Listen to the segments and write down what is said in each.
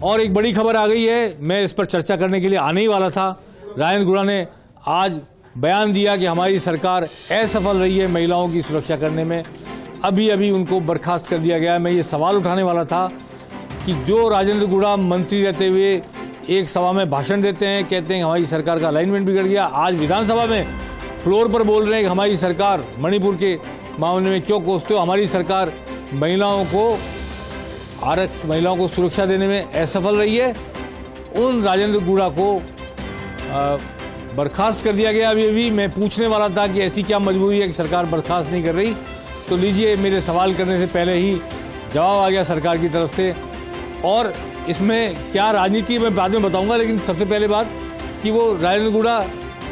और एक बड़ी खबर आ गई है, मैं इस पर चर्चा करने के लिए आने ही वाला था। राजेंद्र गुड़ा ने आज बयान दिया कि हमारी सरकार असफल रही है महिलाओं की सुरक्षा करने में। अभी अभी उनको बर्खास्त कर दिया गया। मैं ये सवाल उठाने वाला था कि जो राजेंद्र गुड़ा मंत्री रहते हुए एक सभा में भाषण देते हैं, कहते हैं हमारी सरकार का अलाइनमेंट बिगड़ गया, आज विधानसभा में फ्लोर पर बोल रहे हैं कि हमारी सरकार मणिपुर के मामले में क्यों कोसते हो, हमारी सरकार महिलाओं को सुरक्षा देने में असफल रही है। उन राजेंद्र गुड़ा को बर्खास्त कर दिया गया। अभी मैं पूछने वाला था कि ऐसी क्या मजबूरी है कि सरकार बर्खास्त नहीं कर रही, तो लीजिए मेरे सवाल करने से पहले ही जवाब आ गया सरकार की तरफ से। और इसमें क्या राजनीति मैं बाद में बताऊंगा, लेकिन सबसे पहले बात कि वो राजेंद्र गुड़ा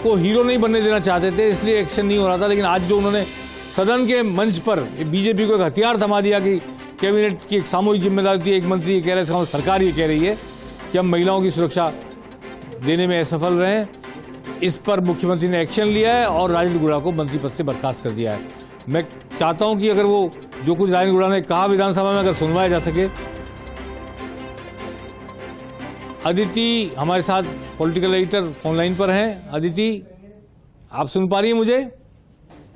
को हीरो नहीं बनने देना चाहते थे, इसलिए एक्शन नहीं हो रहा था। लेकिन आज जो उन्होंने सदन के मंच पर बीजेपी को एक हथियार थमा दिया कि कैबिनेट की एक सामूहिक जिम्मेदारी थी, एक मंत्री कह रहे थे, सरकार ये कह रही है कि हम महिलाओं की सुरक्षा देने में असफल रहे, इस पर मुख्यमंत्री ने एक्शन लिया है और राजेंद्र गुड़ा को मंत्री पद से बर्खास्त कर दिया है। मैं चाहता हूं कि अगर वो जो कुछ राजेंद्र गुड़ा ने कहा विधानसभा में अगर सुनवाया जा सके। अदिति हमारे साथ पॉलिटिकल एडिटर फोन लाइन पर हैं। अदिति, आप सुन पा रही हैं मुझे?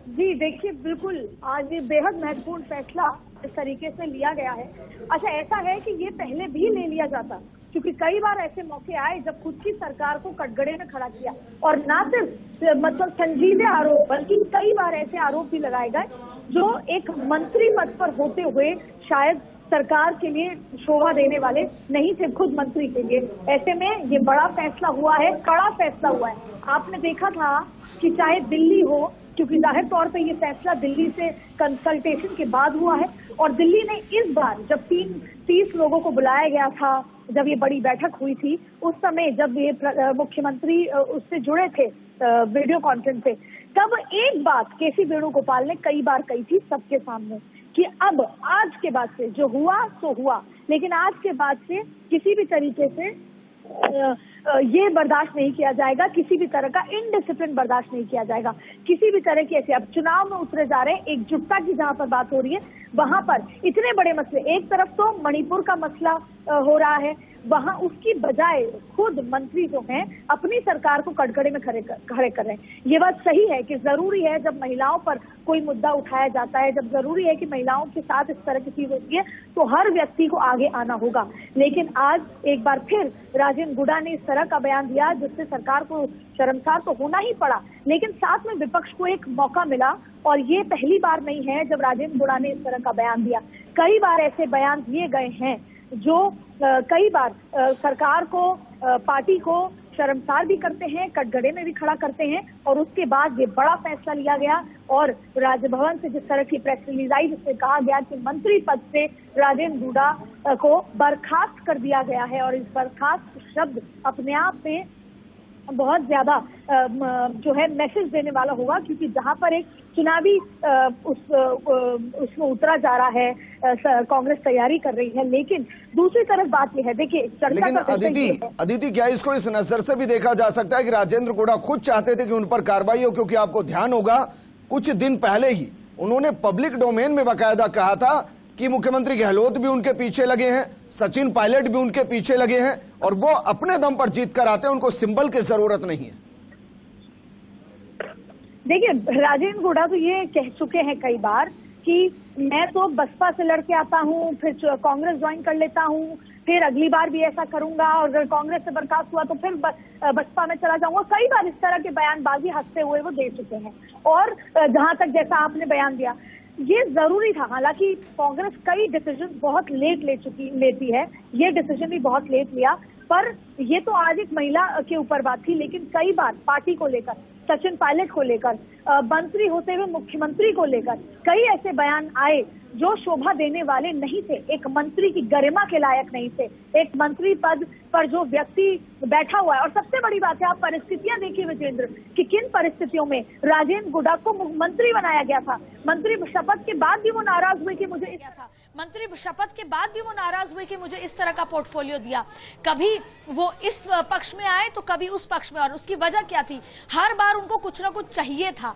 जी देखिए, बिल्कुल आज ये बेहद महत्वपूर्ण फैसला इस तरीके से लिया गया है। अच्छा, ऐसा है कि ये पहले भी ले लिया जाता, क्योंकि कई बार ऐसे मौके आए जब खुद की सरकार को कटघरे में खड़ा किया, और ना सिर्फ मतलब संजीदे आरोप बल्कि कई बार ऐसे आरोप भी लगाए गए जो एक मंत्री पद पर होते हुए शायद सरकार के लिए शोभा देने वाले नहीं थे, खुद मंत्री के लिए। ऐसे में ये बड़ा फैसला हुआ है, कड़ा फैसला हुआ है। आपने देखा था कि चाहे दिल्ली हो, क्योंकि जाहिर तौर पे ये फैसला दिल्ली से कंसल्टेशन के बाद हुआ है, और दिल्ली ने इस बार जब 30 लोगों को बुलाया गया था, जब ये बड़ी बैठक हुई थी, उस समय जब ये मुख्यमंत्री उससे जुड़े थे वीडियो कॉन्फ्रेंस से, तब एक बात केसी वेणुगोपाल ने कई बार कही थी सबके सामने कि अब आज के बाद से जो हुआ सो हुआ, लेकिन आज के बाद से किसी भी तरीके से ये बर्दाश्त नहीं किया जाएगा, किसी भी तरह का इनडिसिप्लिन बर्दाश्त नहीं किया जाएगा, किसी भी तरह की ऐसे। अब चुनाव में उतरे जा रहे हैं, एकजुटता की जहां पर बात हो रही है, वहां पर इतने बड़े मसले, एक तरफ तो मणिपुर का मसला हो रहा है, वहां उसकी बजाय खुद मंत्री जो हैं अपनी सरकार को कटघरे में खड़े कर रहे हैं। ये बात सही है कि जरूरी है जब महिलाओं पर कोई मुद्दा उठाया जाता है, जब जरूरी है कि महिलाओं के साथ इस तरह की चीज होती है, तो हर व्यक्ति को आगे आना होगा। लेकिन आज एक बार फिर राजेंद्र गुड़ा ने इस तरह का बयान दिया जिससे सरकार को शर्मसार तो होना ही पड़ा, लेकिन साथ में विपक्ष को एक मौका मिला। और ये पहली बार नहीं है जब राजेंद्र गुड़ा ने इस तरह का बयान दिया, कई बार ऐसे बयान दिए गए हैं जो कई बार सरकार को, पार्टी को शर्मसार भी करते हैं, कटघरे में भी खड़ा करते हैं। और उसके बाद ये बड़ा फैसला लिया गया और राजभवन से जिस तरह की प्रेस रिलीज आई जिसमें कहा गया कि मंत्री पद से राजेंद्र गुड़ा को बर्खास्त कर दिया गया है। और इस बर्खास्त शब्द अपने आप में बहुत ज्यादा जो है मैसेज देने वाला होगा, क्योंकि जहां पर एक चुनावी उसमें उतरा जा रहा है, कांग्रेस तैयारी कर रही है। लेकिन दूसरी तरफ बात यह है, देखिए चर्चा का अदिति, क्या इसको इस नजर से भी देखा जा सकता है कि राजेंद्र गुड़ा खुद चाहते थे कि उन पर कार्रवाई हो? क्योंकि आपको ध्यान होगा कुछ दिन पहले ही उन्होंने पब्लिक डोमेन में बाकायदा कहा था कि मुख्यमंत्री गहलोत भी उनके पीछे लगे हैं, सचिन पायलट भी उनके पीछे लगे हैं, और वो अपने दम पर जीत कर आते हैं, उनको सिंबल की जरूरत नहीं है। देखिए, राजेंद्र गुड़ा तो ये कह चुके हैं कई बार कि मैं तो बसपा से लड़के आता हूँ, फिर कांग्रेस ज्वाइन कर लेता हूँ, फिर अगली बार भी ऐसा करूंगा, और अगर कांग्रेस से बर्खास्त हुआ तो फिर बसपा में चला जाऊंगा। कई बार इस तरह के बयानबाजी हंसते हुए वो दे चुके हैं। और जहां तक जैसा आपने बयान दिया, ये जरूरी था। हालांकि कांग्रेस कई डिसीजन बहुत लेट लेती है, ये डिसीजन भी बहुत लेट लिया, पर ये तो आज एक महिला के ऊपर बात थी। लेकिन कई बार पार्टी को लेकर, सचिन पायलट को लेकर, मंत्री होते हुए मुख्यमंत्री को लेकर कई ऐसे बयान आए जो शोभा देने वाले नहीं थे, एक मंत्री की गरिमा के लायक नहीं थे, एक मंत्री पद पर जो व्यक्ति बैठा हुआ है। और सबसे बड़ी बात है, आप परिस्थितियां देखिए विजेंद्र, कि किन परिस्थितियों में राजेंद्र गुड़ा को मंत्री बनाया गया था। मंत्री शपथ के बाद भी वो नाराज हुए कि मुझे मंत्री शपथ के बाद भी वो नाराज हुए कि मुझे इस तरह का पोर्टफोलियो दिया। कभी वो इस पक्ष में आए तो कभी उस पक्ष में, और उसकी वजह क्या थी? हर बार उनको कुछ ना कुछ चाहिए था।